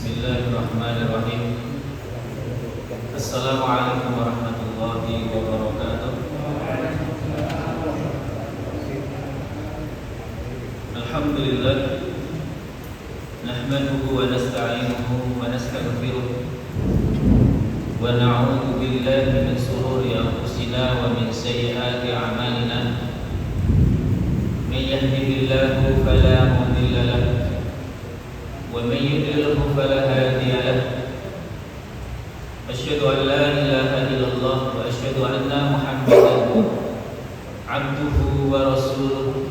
Bismillahirrahmanirrahim. Assalamualaikum warahmatullahi wabarakatuh. Alhamdulillah, nahmaduhu wa nasta'inuhu wa nastaghfiruh wa na'udzu billahi min shururi anfusina wa min sayyiati a'malina. May yahdihillahu fala mudilla lahu wa may yudlilhu fala hadiya lahu. Asyhadu an la ilaha illallah wa asyhadu anna Muhammadan abduhu wa rasuluh.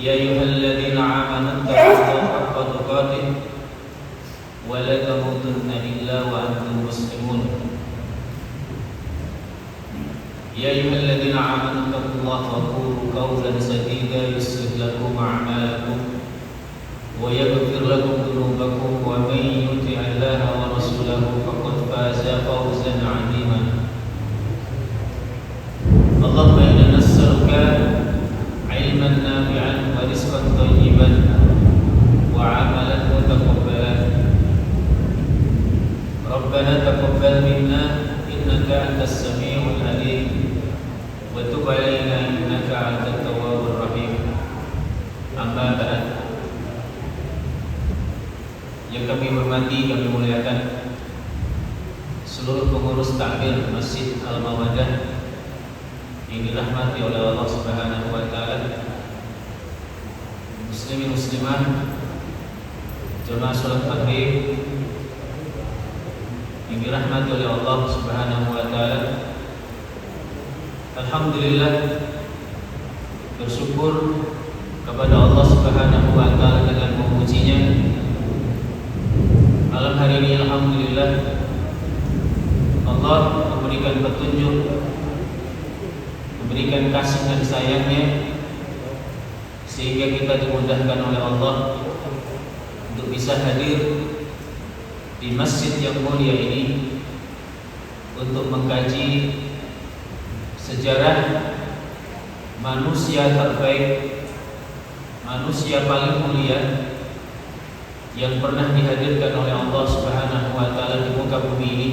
Ya ayyuhalladzina amanu taqullaha haqqa tuqatih wa la tamutunna illa wa antum muslimun. Ya ayyuhalladzina amanu taqullaha wa qulu qawlan sadida yuslih lakum a'malakum wa yaghfir lakum dhunubakum wa may yuti'illaha wa rasulahu faqad faza fawzan 'azima. Allahumma inna nas'aluka 'ilman nafi'an wa rizqan thayyiban wa 'amalan mutaqabbalan. Rabbana taqabbal minna innaka antas samiul 'alim wa tub 'alaina innaka antat tawwabur rahim. Amma ba'd. Yang kami hormati, kami muliakan seluruh pengurus takmir Masjid Al-Mawaddah yang dirahmati oleh Allah Subhanahu wa taala, muslimin muslimat, jemaah salat maghrib yang dirahmati oleh Allah Subhanahu wa taala. Alhamdulillah, bersyukur kepada Allah Subhanahu wa taala dengan memujinya. Malam hari ini alhamdulillah Allah memberikan petunjuk, memberikan kasih dan sayangnya, sehingga kita dimudahkan oleh Allah untuk bisa hadir di masjid yang mulia ini untuk mengkaji sejarah manusia terbaik, manusia paling mulia yang pernah dihadirkan oleh Allah Subhanahu wa taala di muka bumi ini,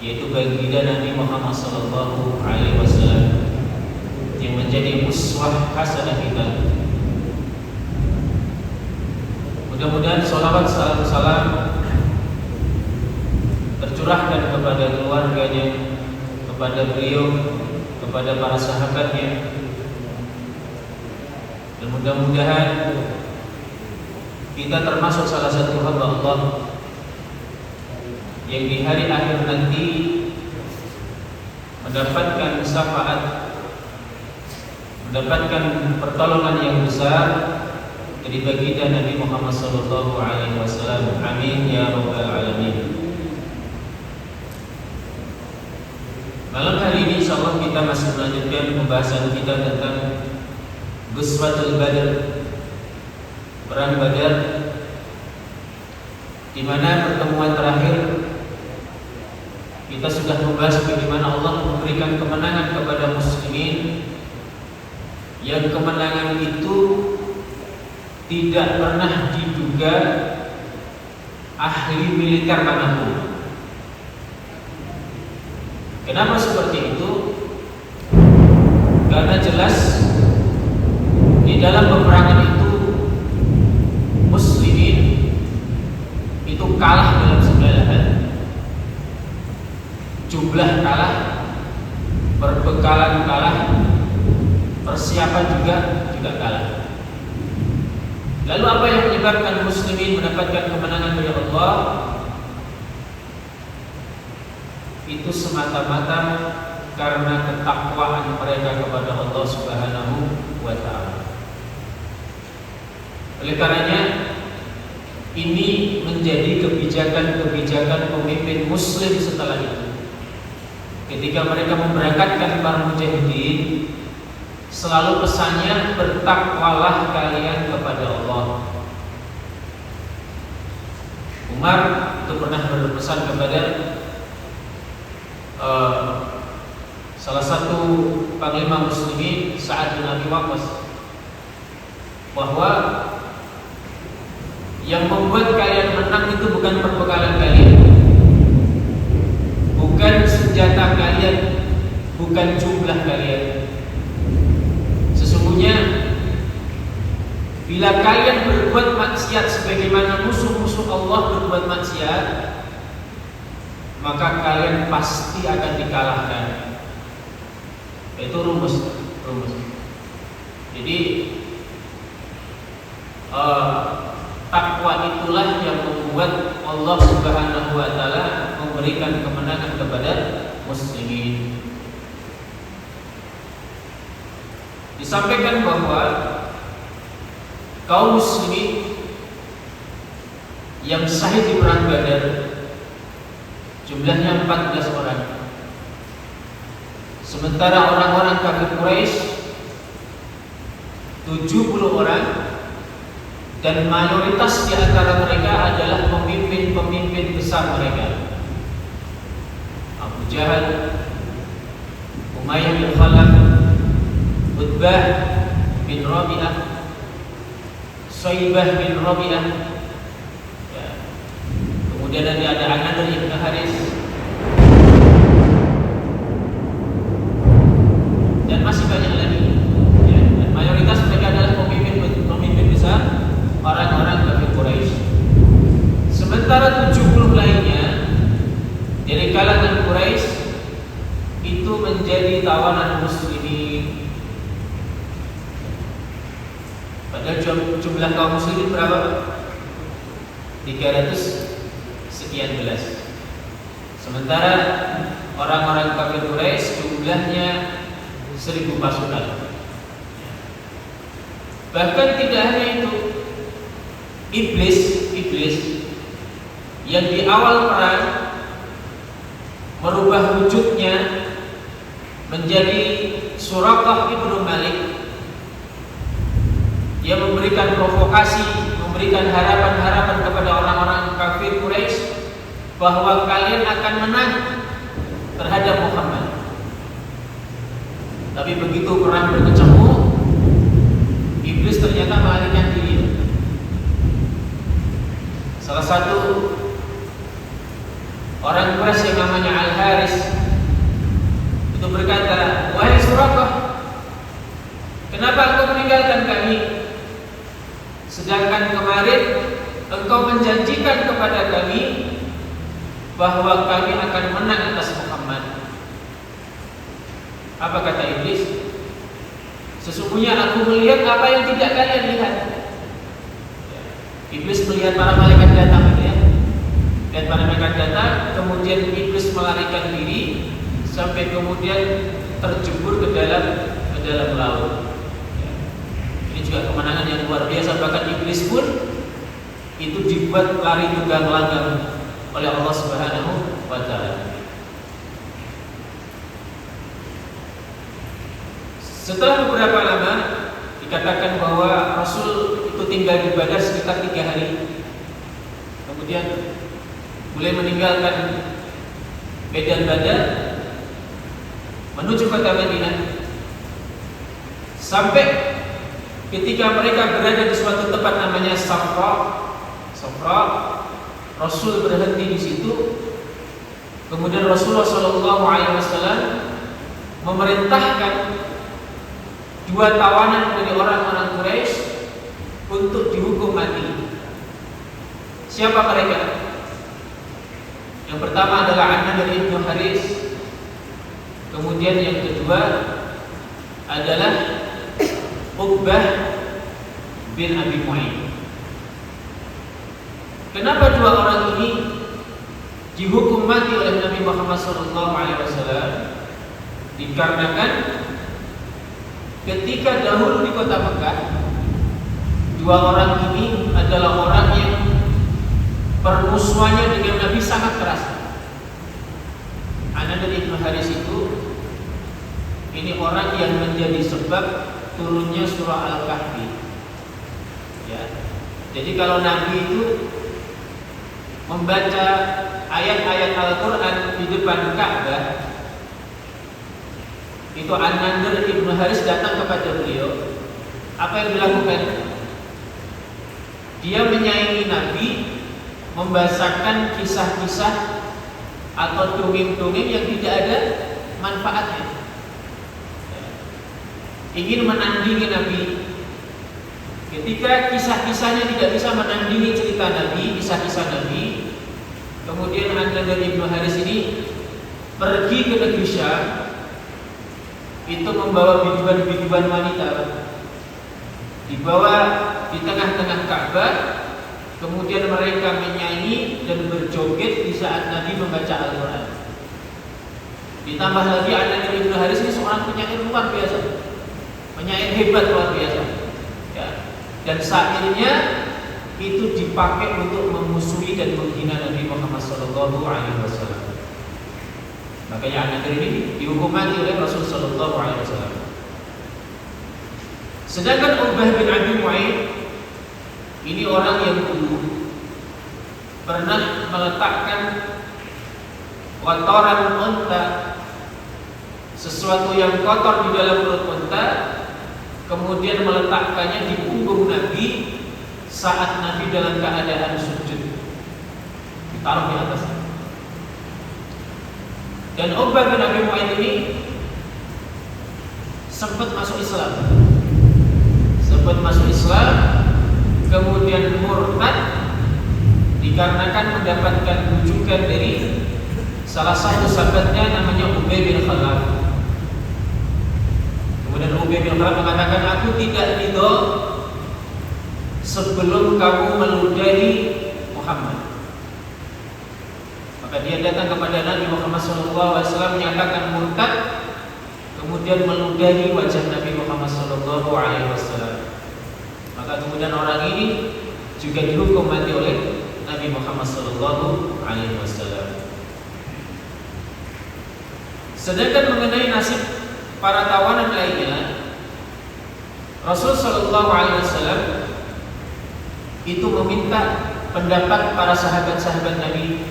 yaitu baginda Nabi Muhammad sallallahu alaihi wasallam yang menjadi uswah hasanah kita. Mudah-mudahan salawat salam tercurahkan kepada keluarganya, kepada beliau, kepada para sahabatnya, dan mudah-mudahan kita termasuk salah satu hamba Allah yang di hari akhir nanti mendapatkan syafaat, mendapatkan pertolongan yang besar dari baginda Nabi Muhammad sallallahu alaihi wasallam. Amin ya rabbal alamin. Malam hari ini insyaallah kita masih melanjutkan pembahasan kita tentang Ghazwatul Badr, Perang Badar, di mana pertemuan terakhir kita sudah membahas bagaimana Allah memberikan kemenangan kepada muslimin, yang kemenangan itu tidak pernah diduga ahli militer manapun. Kenapa seperti itu? Karena jelas di dalam peperangan itu muslimin itu kalah dalam segala hal. Jumlah kalah, perbekalan kalah, persiapan juga kalah. Lalu apa yang menyebabkan muslimin mendapatkan kemenangan dari Allah? Itu semata-mata karena ketakwaan mereka kepada Allah Subhanahu wa taala. Oleh karenanya ini menjadi kebijakan-kebijakan pemimpin muslim setelah itu. Ketika mereka memberangkatkan para mujahidin, selalu pesannya bertakwalah kalian kepada Allah. Umar itu pernah berpesan kepada salah satu panglima muslimin, Sa'ad bin Abi Waqqas, bahwa Yang membuat kalian menang itu bukan perbekalan kalian, bukan senjata kalian, bukan jumlah kalian. Sesungguhnya bila kalian berbuat maksiat sebagaimana musuh-musuh Allah berbuat maksiat, maka kalian pasti akan dikalahkan. Itu rumus. Jadi takwa itulah yang membuat Allah Subhanahu wa taala memberikan kemenangan kepada muslimin. Disampaikan bahwa kaum muslimin yang syahid di perang Badar jumlahnya 14 orang. Sementara orang-orang kafir Quraisy 70 orang, dan mayoritas di antara mereka adalah pemimpin-pemimpin besar mereka. Abu Jahal, Umayyah bin Khalaf, Utbah bin Rabi'ah, Syaibah bin Rabi'ah, ya. Kemudian ada An-Nadr ibn Haris, dan masih banyak lagi, ya. Dan mayoritas mereka adalah pemimpin besar orang-orang kafir Quraisy. Sementara 70 lainnya dari kalangan Quraisy itu menjadi tawanan muslimin. Padahal jumlah kaum muslimin berapa? 300 sekian belas. Sementara orang-orang kafir Quraisy jumlahnya 1000 pasukan. Bahkan tidak hanya itu, iblis yang di awal perang merubah wujudnya menjadi Suraqah ibnu Malik. Dia memberikan provokasi, memberikan harapan-harapan kepada orang-orang kafir Quraisy bahwa kalian akan menang terhadap Muhammad. Tapi begitu perang berkecamuk, iblis ternyata melarikan diri. Salah satu orang Quraisy yang namanya Al-Haris itu berkata, "Wahai Suraqah, kenapa engkau meninggalkan kami? Sedangkan kemarin engkau menjanjikan kepada kami bahwa kami akan menang atas Muhammad." Apa kata iblis? "Sesungguhnya aku melihat apa yang tidak kalian lihat." Iblis melihat para malaikat datang, gitu ya. Dan para malaikat datang, kemudian iblis melarikan diri sampai kemudian terjebur ke dalam laut. Ini juga kemenangan yang luar biasa. Bahkan iblis pun itu dibuat lari tunggang langgang oleh Allah Subhanahu wa taala. Setelah beberapa lama dikatakan bahwa Rasul itu tinggal di Badar sekitar 3 hari. Kemudian mulai meninggalkan medan Badar menuju kota Madinah. Sampai ketika mereka berada di suatu tempat namanya Safra, Rasul berhenti di situ. Kemudian Rasulullah SAW memerintahkan 2 tawanan dari orang-orang Quraisy untuk dihukum mati. Siapa mereka? Yang pertama adalah An-Nadr ibn Haris. Kemudian yang kedua adalah Uqbah bin Abi Mu'ayyid. Kenapa 2 orang ini dihukum mati oleh Nabi Muhammad SAW? Dikarenakan ketika dahulu di kota Mekah, 2 orang ini adalah orang yang permusuhannya dengan Nabi sangat keras. An-Nadr ibn Haris ini orang yang menjadi sebab turunnya surah Al-Kahfi. Ya. Jadi kalau Nabi itu membaca ayat-ayat Al-Quran di depan Ka'bah, itu An-Nadr ibn Haris datang kepada beliau. Apa yang dilakukan? Dia menyaingi Nabi, membahasakan kisah-kisah atau dongeng-dongeng yang tidak ada manfaatnya. Ingin menandingi Nabi. Ketika kisah-kisahnya tidak bisa menandingi cerita Nabi, kisah-kisah Nabi, kemudian An-Nadhr bin Haris ini pergi ke negeri Syam, itu membawa biduan-biduan wanita, dibawa di tengah-tengah Ka'bah, kemudian mereka menyanyi dan berjoget di saat Nabi membaca Al-Quran. Ditambah lagi An-Nadhr bin Haris ini seorang penyair luar biasa, penyair hebat luar biasa, ya. Dan syairnya itu dipakai untuk memusuhi dan menghina Nabi Muhammad SAW. Makanya An-Nadhr ini dihukum mati oleh Rasul SAW. Sedangkan Uqbah bin Abi Mu'ayyid ini orang yang dulu pernah meletakkan kotoran unta, sesuatu yang kotor di dalam perut unta, kemudian meletakkannya di punggung Nabi saat Nabi dalam keadaan sujud, ditaruh di atasnya. Dan Uqbah bin Abi Mu'ayyid ini sempat masuk Islam, kemudian murtad dikarenakan mendapatkan rujukan dari salah satu sahabatnya namanya Ubay bin Khalaf. Kemudian Ubay bin Khalaf mengatakan, aku tidak ridho sebelum kamu meludahi Muhammad. Maka dia datang kepada Nabi Muhammad SAW menyatakan murtad, kemudian meludahi wajah Nabi Muhammad SAW. Maka kemudian orang ini juga dihukum mati oleh Nabi Muhammad SAW. Sedangkan mengenai nasib para tawanan lainnya, Rasul SAW itu meminta pendapat para sahabat-sahabat Nabi.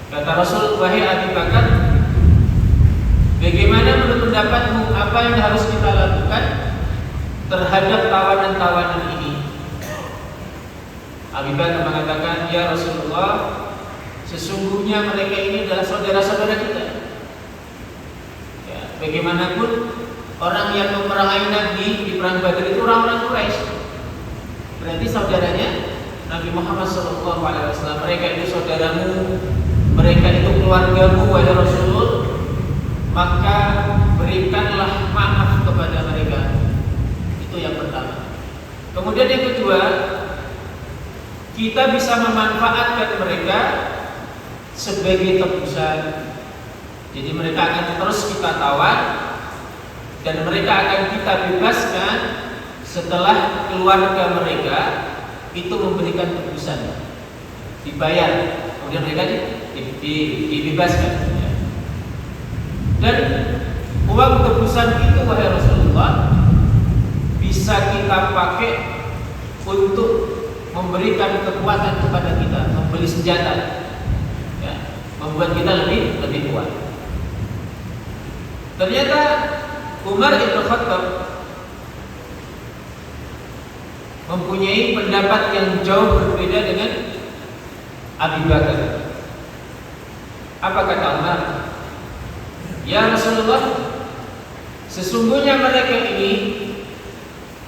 Kata Rasul, wahai Abu Bakar, bagaimana menurut pendapatmu, apa yang harus kita lakukan terhadap tawanan-tawanan ini? Abu Bakar mengatakan, ya Rasulullah, sesungguhnya mereka ini adalah saudara-saudara kita. Ya, bagaimanapun orang yang memerangi Nabi di perang Badar itu orang-orang Quraisy, berarti saudaranya Nabi Muhammad SAW. Mereka itu saudaramu, mereka itu keluargamu, wahai Rasul. Maka berikanlah maaf kepada mereka. Itu yang pertama. Kemudian yang kedua, kita bisa memanfaatkan mereka sebagai tebusan. Jadi mereka akan terus kita tawan dan mereka akan kita bebaskan setelah keluarga mereka itu memberikan tebusan, dibayar, kemudian mereka dibebaskan. Dan uang tebusan itu, wahai Rasulullah, bisa kita pakai untuk memberikan kekuatan kepada kita, membeli senjata, ya, membuat kita lebih kuat. Ternyata Umar bin Khattab mempunyai pendapat yang jauh berbeda dengan Abu Bakar. Apa kata Umar? Ya Rasulullah, sesungguhnya mereka ini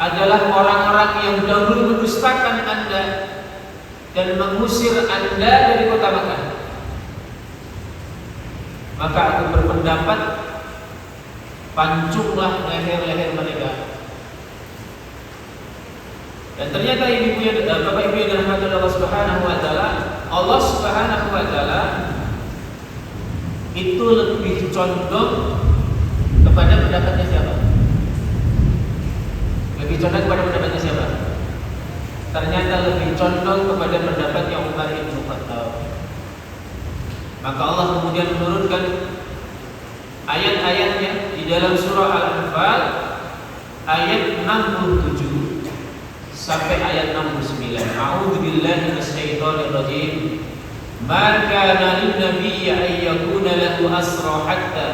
adalah orang-orang yang dahulu mendustakan Anda dan mengusir Anda dari kota Makkah. Maka aku berpendapat, pancunglah leher-leher mereka. Dan ternyata Bapak Ibu yang dirahmati Allah Subhanahu wa taala, Allah Subhanahu wa taala itu lebih condong kepada pendapatnya siapa? Lebih condong kepada pendapatnya siapa? Ternyata lebih condong kepada pendapatnya Umar bin Khattab. Maka Allah kemudian menurunkan ayat-ayatnya di dalam surah Al-Anfal ayat 67 sampai ayat 69. A'udzubillahi minasyaitonir rajim. Ma kana lin-nabiyyi an yakuna lahu asra hatta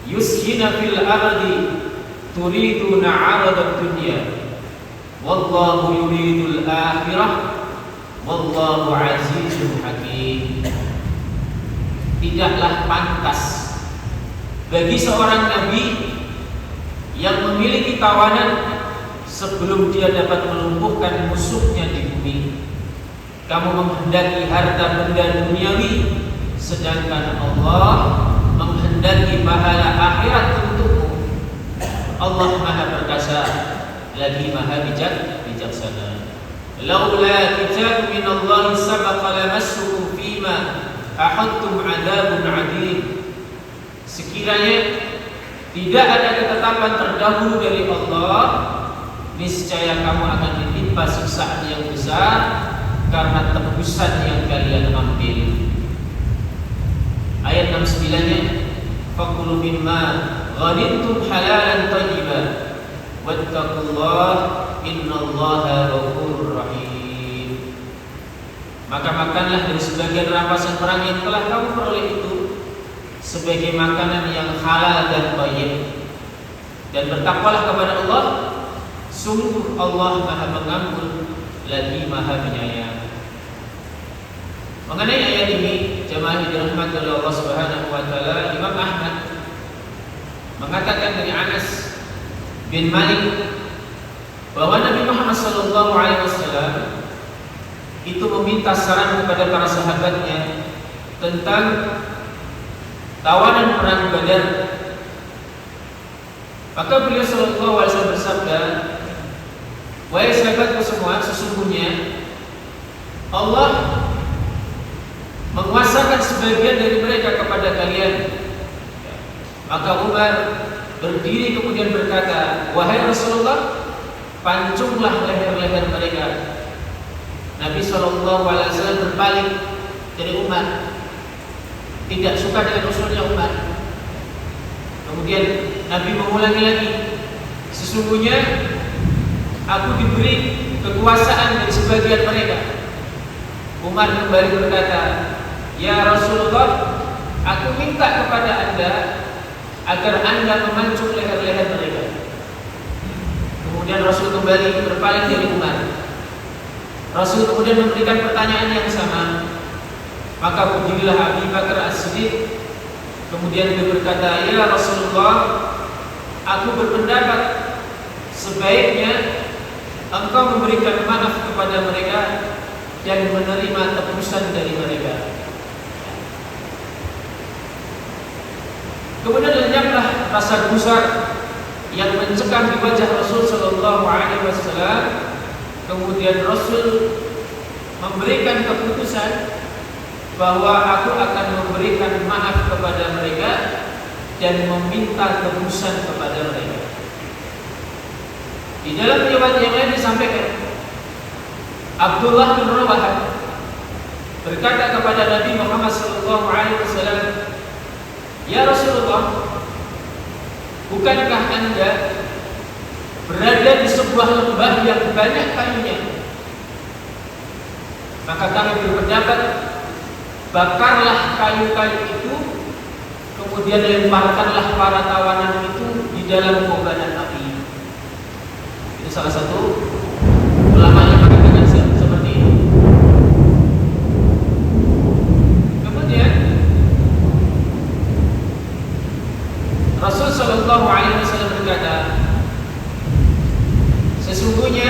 yushina fil ardi turiduna 'arada ad-dunya Wallahu yuridul akhirah wallahu azizun hakim. Tidaklah pantas bagi seorang nabi yang memiliki tawanan sebelum dia dapat melumpuhkan musuhnya di bumi. Kamu menghendaki harta benda duniawi, sedangkan Allah menghendaki pahala akhirat untukmu. Allah Maha Perkasa lagi Maha bijaksana. Laula kitab min Allah sabaqa lamassukum fima ahadtum adzabun adim. Sekiranya tidak ada ketetapan terdahulu dari Allah, niscaya kamu akan ditimpa siksaan yang besar karena tebusan yang kalian ambil. Ayat 69-nya, fakulu mimma ghanimtum halalan thayyiban wattaqullah innallaha ghafurur rahim. Maka makanlah dari sebagian rampasan perang yang telah kamu peroleh itu sebagai makanan yang halal dan thayyib, dan bertakwalah kepada Allah, sungguh Allah Maha Pengampun lagi Maha Penyayang. Mengenai ayat ini, jemaah yang dirahmati oleh Allah Subhanahu wa taala, Imam Ahmad mengatakan dari Anas bin Malik bahwa Nabi Muhammad SAW itu meminta saran kepada para sahabatnya tentang tawanan perang Badar. Maka beliau sallallahu alaihi wasallam bersabda, wahai sahabatku semua, sesungguhnya Allah menguasakan sebagian dari mereka kepada kalian. Maka Umar berdiri kemudian berkata, wahai Rasulullah, pancunglah leher-leher mereka. Nabi SAW berbalik dari Umar, tidak suka dengan usulnya Umar. Kemudian Nabi mengulangi lagi, sesungguhnya aku diberi kekuasaan dari sebagian mereka. Umar kembali berkata, ya Rasulullah, aku minta kepada Anda agar Anda memancung leher-leher mereka. Kemudian Rasul kembali berpaling dari Umar. Rasul kemudian memberikan pertanyaan yang sama. Maka berdirilah Abu Bakar As-Siddiq. Kemudian dia berkata, ya Rasulullah, aku berpendapat sebaiknya engkau memberikan maaf kepada mereka dan menerima tebusan dari mereka. Kemudian lenyaplah rasa gusar yang mencekam di wajah Rasul Sallallahu Alaihi Wasallam. Kemudian Rasul memberikan keputusan bahwa aku akan memberikan maaf kepada mereka dan meminta tebusan kepada mereka. Di dalam riwayat yang lain disampaikan, Abdullah bin Rawahah berkata kepada Nabi Muhammad SAW, ya Rasulullah, bukankah Anda berada di sebuah lembah yang banyak kayunya? Maka kami berpendapat, bakarlah kayu-kayu itu, kemudian lemparkanlah para tawanan itu di dalam kobaran api. Itu salah satu ulama yang mengatakan seperti itu. Kemudian Rasul Shallallahu Alaihi Wasallam berkata, sesungguhnya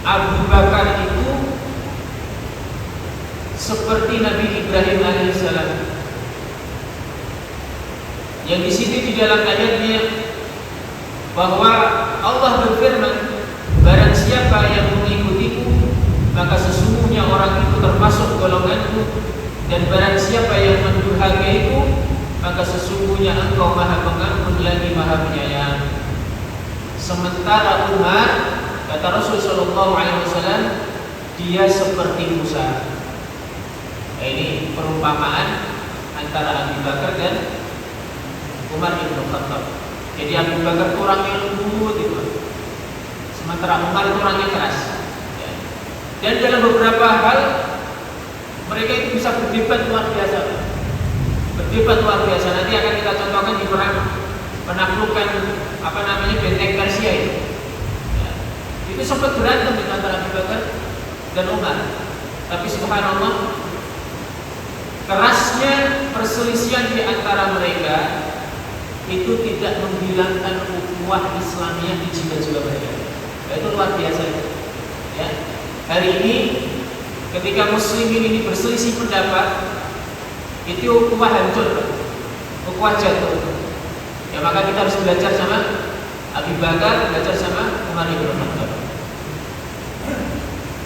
Abu Bakar itu seperti Nabi Ibrahim alaihissalam, yang di sini di dalam ayatnya bahwa Allah berfirman, barang siapa yang mengikutiku maka sesungguhnya orang itu termasuk golonganku, dan barang siapa yang mendurhakaiku maka sesungguhnya engkau Maha Pengampun lagi Maha Penyayang. Sementara Umar, kata Rasul Sallallahu Alaihi Wasallam, dia seperti Musa. Ini perumpamaan antara Abu Bakar dan Umar bin Khattab. Jadi Abu Bakar itu orang yang lembut itu, sementara Umar itu orang yang keras. Dan dalam beberapa hal mereka itu bisa berdebat luar biasa. Berdebat luar biasa. Nanti akan kita contohkan di perang penaklukan benteng Persia itu. Itu sempat berantem di antara Abu Bakar dan Umar. Tapi subhanallah, kerasnya perselisihan di antara mereka itu tidak menghilangkan ukhuwah Islamiyah di jiwa-jiwa mereka. Itu luar biasa. Ya. Hari ini ketika muslimin ini berselisih pendapat, itu ukhuwah hancur, ukhuwah jatuh. Ya, maka kita harus belajar sama Abu Bakar, belajar sama Umar bin Khattab.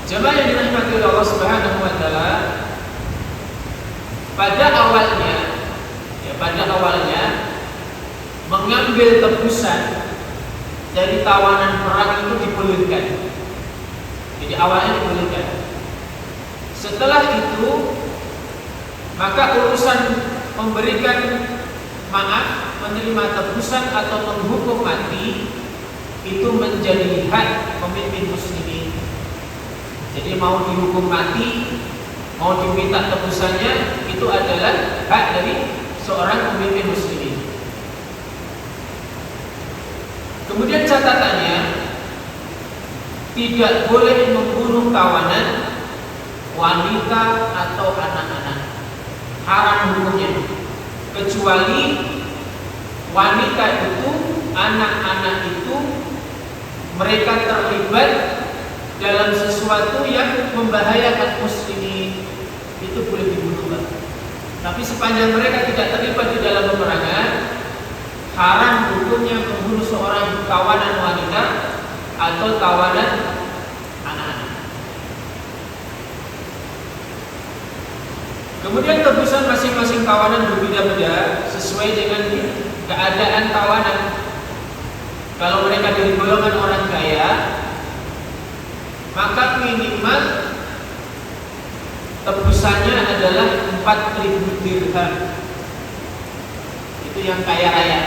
Jemaah yang dirahmati oleh Allah Subhanahu wa taala, pada awalnya mengambil tebusan dari tawanan perang itu dibolehkan. Jadi awalnya dibolehkan. Setelah itu maka urusan memberikan maaf, menerima tebusan atau menghukum mati itu menjadi hak pemimpin muslimin. Jadi mau dihukum mati, mau diminta tebusannya, itu adalah hak dari seorang pemimpin muslimin. Kemudian catatannya, tidak boleh membunuh tawanan, wanita atau anak-anak. Haram hukumnya. Kecuali wanita itu, anak-anak itu, mereka terlibat dalam sesuatu yang membahayakan muslimin, itu boleh dibunuh. Tapi sepanjang mereka tidak terlibat di dalam peperangan, haram hukumnya membunuh seorang tawanan wanita atau tawanan anak-anak. Kemudian tebusan masing-masing tawanan berbeda-beda sesuai dengan keadaan tawanan. Kalau mereka dari golongan orang kaya, maka minimal tebusannya adalah 4.000 dirham. Itu yang kaya raya,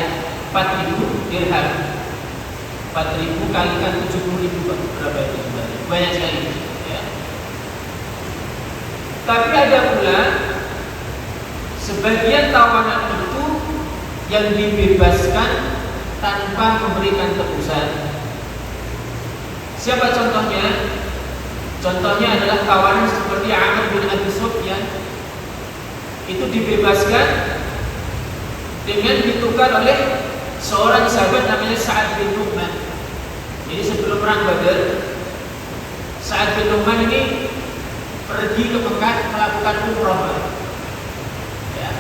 4.000 dirham. 4.000 kalikan 70.000, berapa itu? Banyak sekali. Ya. Tapi ada pula sebagian tawanan itu yang dibebaskan tanpa memberikan tebusan. Siapa contohnya? Contohnya adalah tawanan seperti Amr bin Abi Sufyan. Itu dibebaskan dengan ditukar oleh seorang sahabat namanya Sa'ad bin Nu'man. Jadi sebelum perang Badar, Sa'ad bin Nu'man ini pergi ke Mekah melakukan umrah. Ya.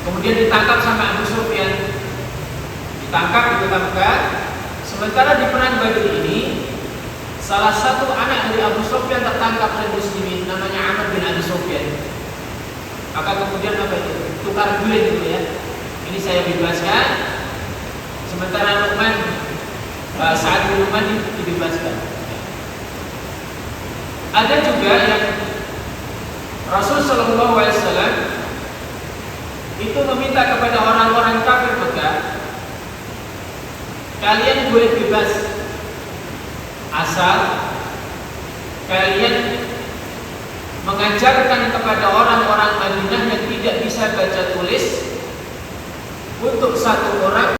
Kemudian ditangkap sama Abu Sufyan. Ditangkap di kota Mekah. Sementara di perang Badar ini, salah satu anak dari Abu Sufyan tertangkap oleh muslimin, namanya Amr bin Abi Sufyan. Maka kemudian apa itu? Tukar guling gitu ya. Ini saya bebaskan, sementara Nu'man, Sa'ad bin Nu'man dibebaskan. Ada juga yang Rasul Shallallahu Alaihi Wasallam itu meminta kepada orang-orang kafir Mekah, kalian boleh bebas asal kalian mengajarkan kepada orang-orang Madinah yang tidak bisa baca tulis untuk satu orang